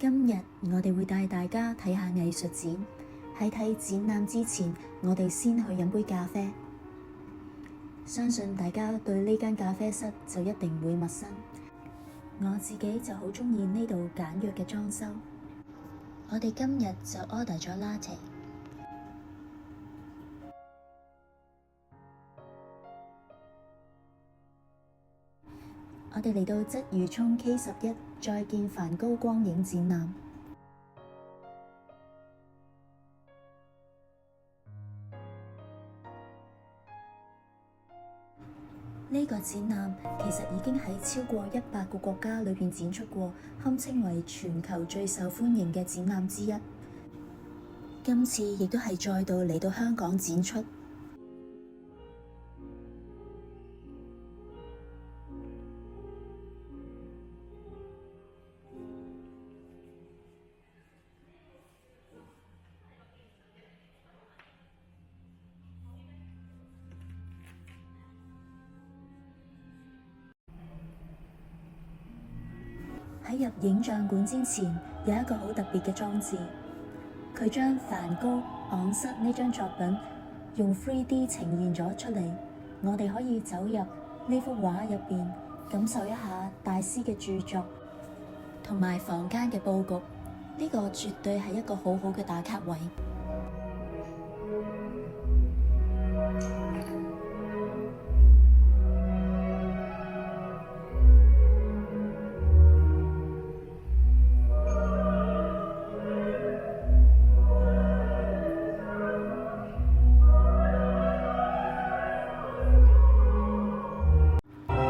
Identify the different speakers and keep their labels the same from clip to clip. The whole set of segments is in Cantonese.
Speaker 1: 今日我哋會帶大家睇下藝術展。喺睇展覽之前，我哋先去飲杯咖啡。相信大家對呢間咖啡室就一定唔會陌生。我自己就好鍾意呢度簡約嘅裝修。我哋今日就 order 咗 latte。我哋嚟到鰂魚涌 K11，再見梵高光影展覽。呢個展覽其實已經喺超過100個國家裏邊展出過，堪稱為全球最受歡迎嘅展覽之一。今次亦都係再度嚟到香港展出。喺入影像館之前，有一個好特別嘅裝置，佢將梵高昂瑟呢張作品用 3D 呈現咗出嚟。我哋可以走入呢幅畫入邊，感受一下大師嘅著作同埋房間嘅佈局。呢個絕對係一個好好嘅打卡位。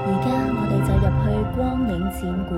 Speaker 1: 而家我哋就入去光影展館。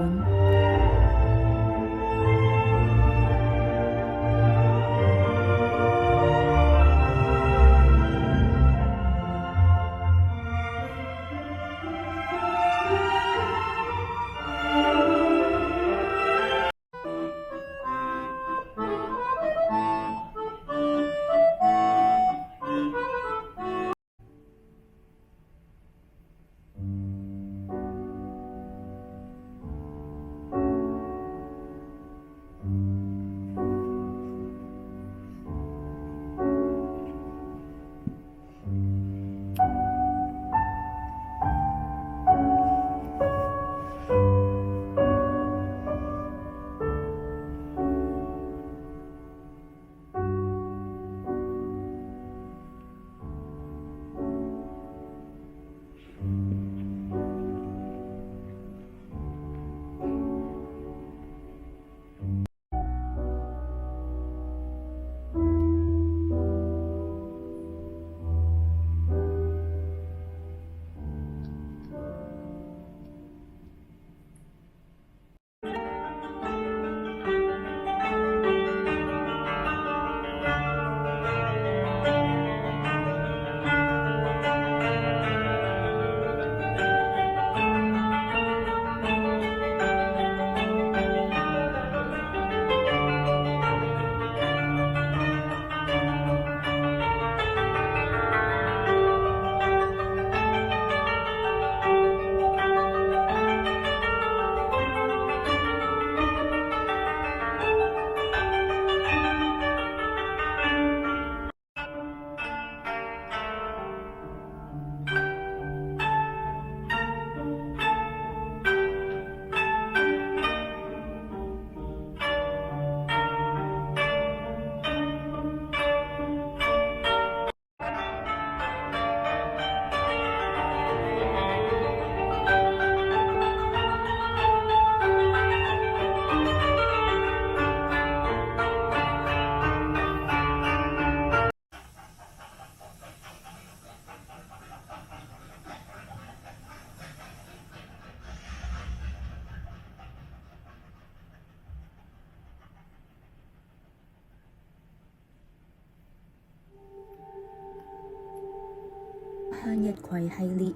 Speaker 1: 向日葵系列，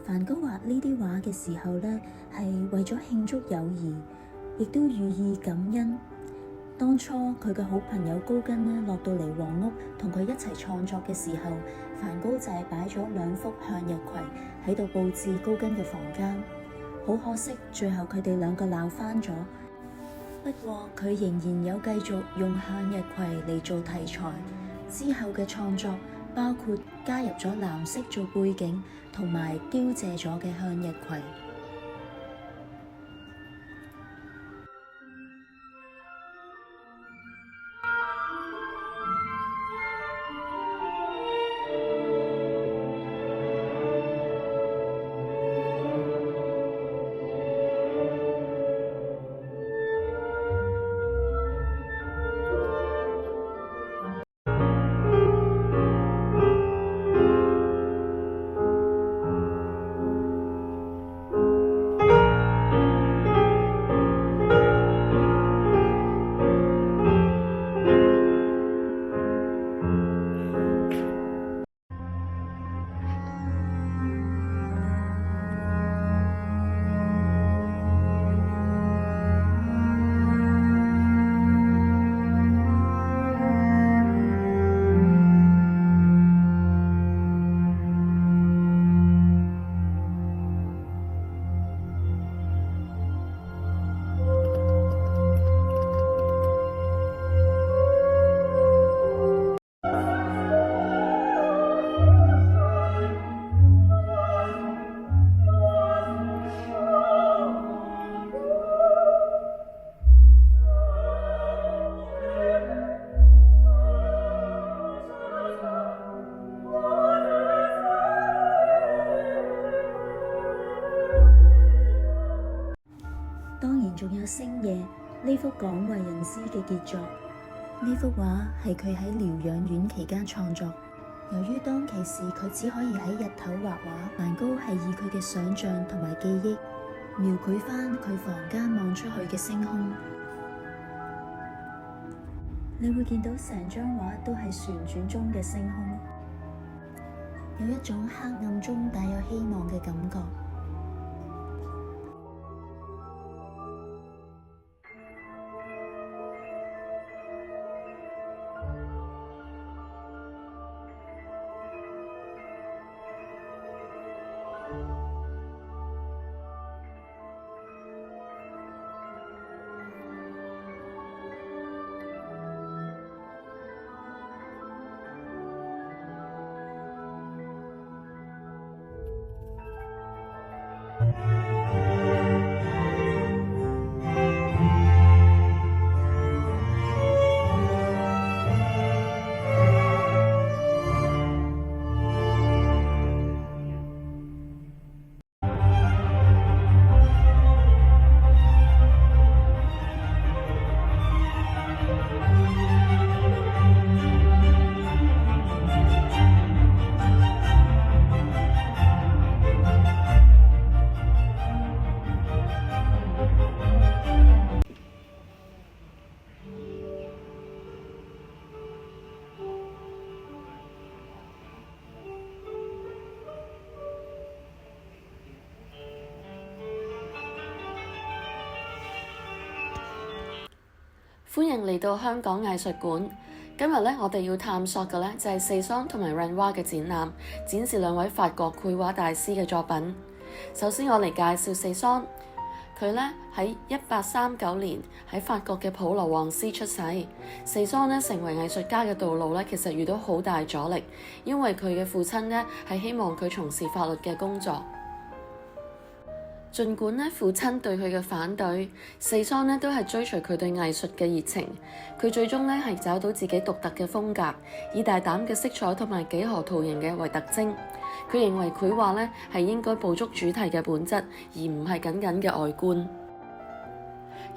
Speaker 1: 梵高畫呢啲畫嘅時候呢，係為咗慶祝友誼，亦都寓意感恩。當初佢嘅好朋友高更呢落到嚟黃屋同佢一齊創作嘅時候，梵高就係擺咗2幅向日葵喺度佈置高更嘅房間。好可惜，最後佢哋2個鬧翻咗。不過佢仍然有繼續用向日葵嚟做題材，之後嘅創作包括加入咗藍色做背景，同埋凋謝咗嘅向日葵。當然仲有星夜呢幅廣為人知嘅傑作。呢幅畫係佢喺療養院期間創作。由於當其時佢只可以喺日頭畫畫，梵高係以佢嘅想像同埋記憶描繪返佢房間望出去嘅星空。你會見到成張畫都係旋轉中嘅星空，有一種黑暗中帶有希望嘅感覺。
Speaker 2: 歡迎嚟到香港藝術館。今日我哋要探索嘅就係塞桑同埋 Renoir 嘅展覽，展示兩位法國繪畫大師嘅作品。首先我嚟介紹塞桑，佢喺1839年喺法國嘅普羅旺斯出世。塞桑成為藝術家嘅道路其實遇到好大阻力，因為佢嘅父親係希望佢從事法律嘅工作。儘管父親對佢嘅反對，塞桑都係追隨佢對藝術嘅熱情。佢最終係找到自己獨特嘅風格，以大膽嘅色彩同埋幾何圖形嘅為特徵。佢認為繪畫係應該捕捉主題嘅本質，而唔係僅僅嘅外觀。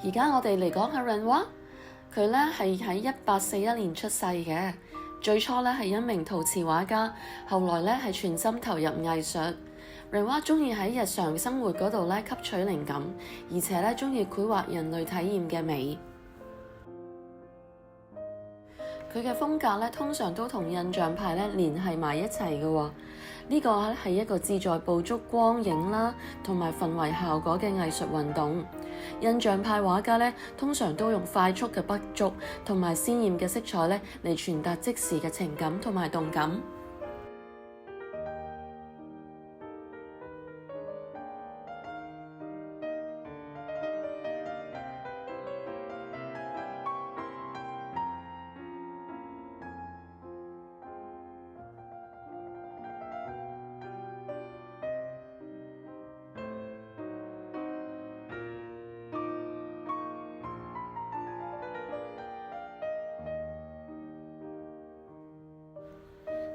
Speaker 2: 而家我哋嚟講下 Renoir， 佢係喺1841年出世嘅。最初係一名陶瓷畫家，後來係全心投入藝術。Renoir 鍾意喺日常生活嗰度吸取靈感，而且鍾意繪畫人類體驗嘅美。佢嘅風格通常都同印象派聯繫埋一齊嘅。呢個係一個志在捕捉光影啦同埋氛圍效果嘅藝術運動。印象派畫家通常都用快速嘅筆觸同埋鮮豔嘅色彩嚟傳達即時嘅情感同埋動感。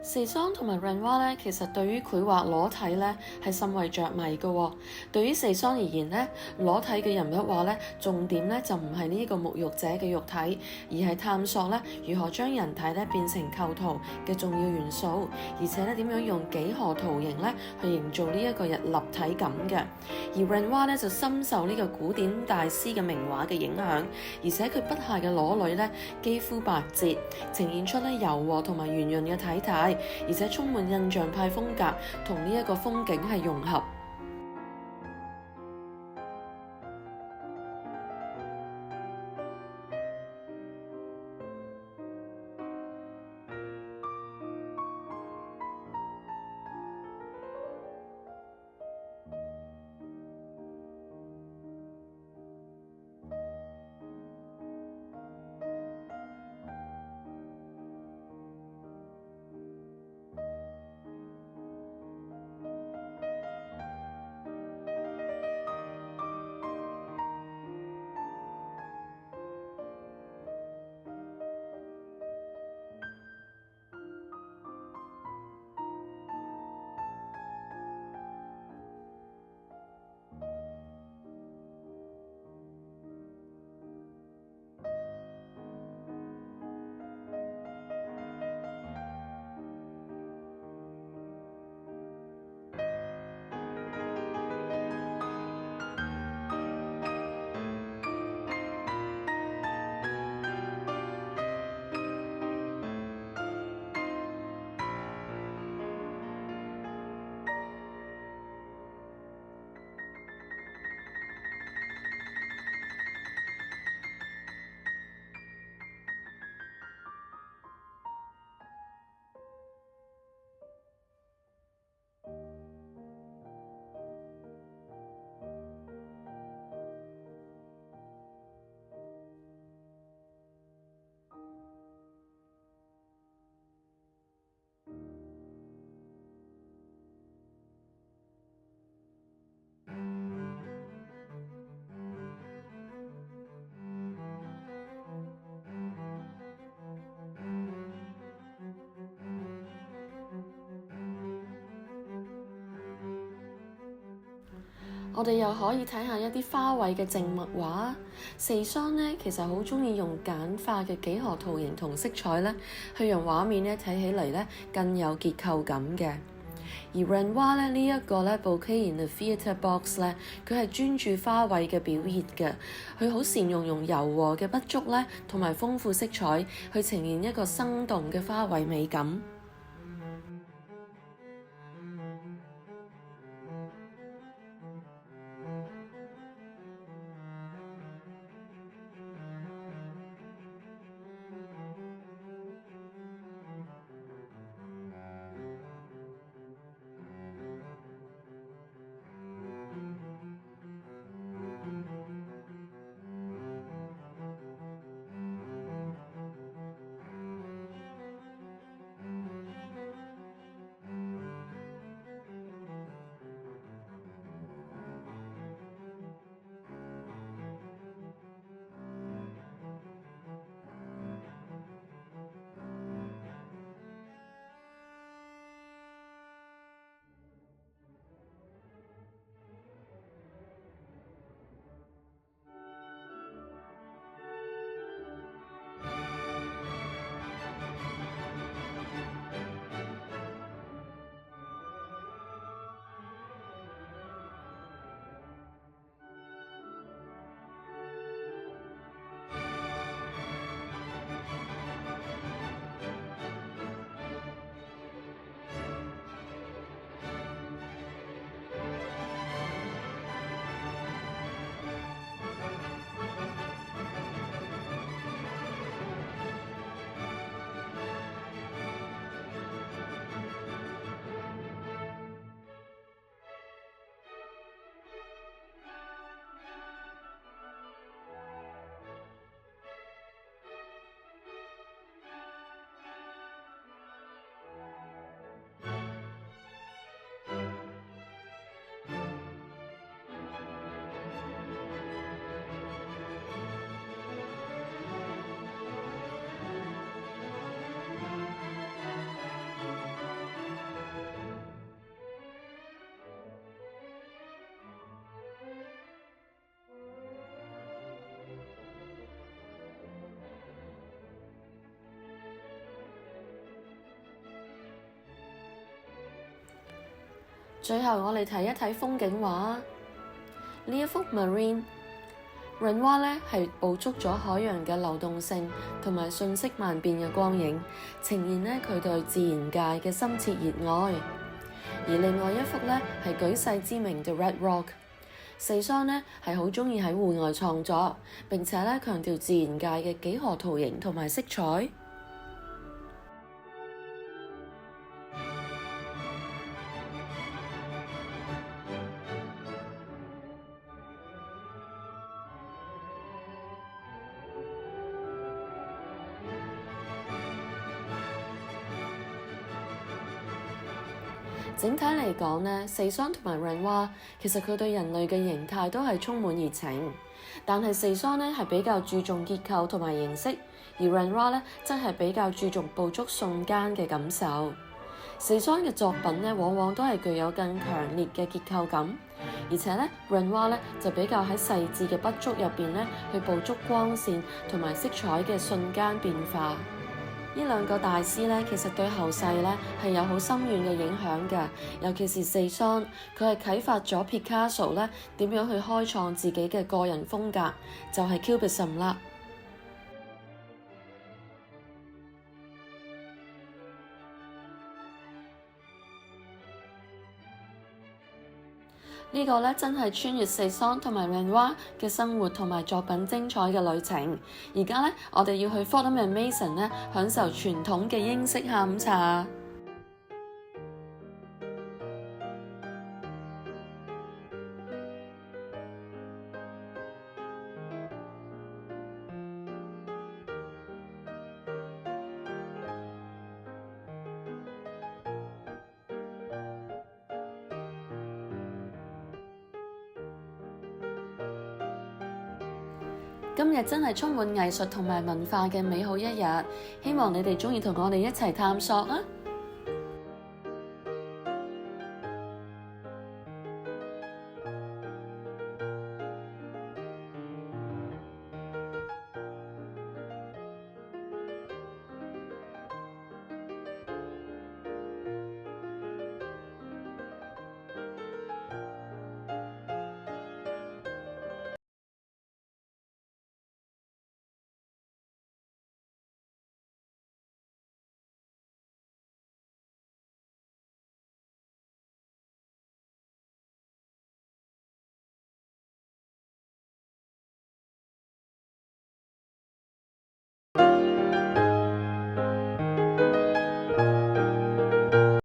Speaker 2: 時桑同埋 Renoir 咧，其實對於繪畫裸體咧係甚為着迷嘅喎。對於時桑而言咧，裸體嘅人物畫咧，重點咧就唔係呢個沐浴者嘅肉體，而係探索咧如何將人體咧變成構圖嘅重要元素，而且咧點樣用幾何圖形咧去營造呢一個立體感嘅。而 Renoir 咧就深受呢個古典大師嘅名畫嘅影響，而且佢筆下嘅裸女咧肌膚白皙，呈現出咧柔和同埋圓潤嘅體態。而且充滿印象派風格，同呢一個風景係融合。我哋又可以睇下一啲花卉嘅靜物畫。時桑呢，其實好鍾意用簡化嘅幾何圖形同色彩咧，去讓畫面咧睇起嚟咧更有結構感嘅。而 Renoir 咧呢一個咧 Bouquet in the Theatre Box 咧，佢係專注花卉嘅表現嘅。佢好善用柔和嘅筆觸咧，同埋豐富色彩去呈現一個生動嘅花卉美感。最後我哋睇一睇風景畫。呢一幅 Marine 潤畫呢係捕捉咗海洋嘅流動性同埋瞬息萬變嘅光影，呈現呢佢對自然界嘅深切熱愛。而另外一幅呢係舉世知名嘅 Red Rock。四桑呢係好鍾意喺戶外創作，並且呢強調自然界嘅幾何圖形同埋色彩。整體嚟講呢，四桑同埋潤畫其實佢對人類嘅形態都係充滿熱情，但係四桑呢係比較注重結構同埋形式，而潤畫呢則係比較注重捕捉瞬間嘅感受。四桑嘅作品呢往往都係具有更強烈嘅結構感，而且呢潤畫呢就比較喺細緻嘅筆觸入邊呢去捕捉光線同埋色彩嘅瞬間變化。呢兩個大師呢，其實對後世呢係有好深遠嘅影響嘅，尤其是四桑，佢係啟發咗 Picasso 呢點樣去開創自己嘅個人風格，就係 Cubism 啦。呢個呢真係穿越四桑同埋潤畫嘅生活同埋作品精彩嘅旅程。而家呢，我哋要去 Fortnum and Mason 呢享受傳統嘅英式下午茶。今日真係充滿藝術同埋文化嘅美好一日，希望你哋鍾意同我哋一齊探索啊！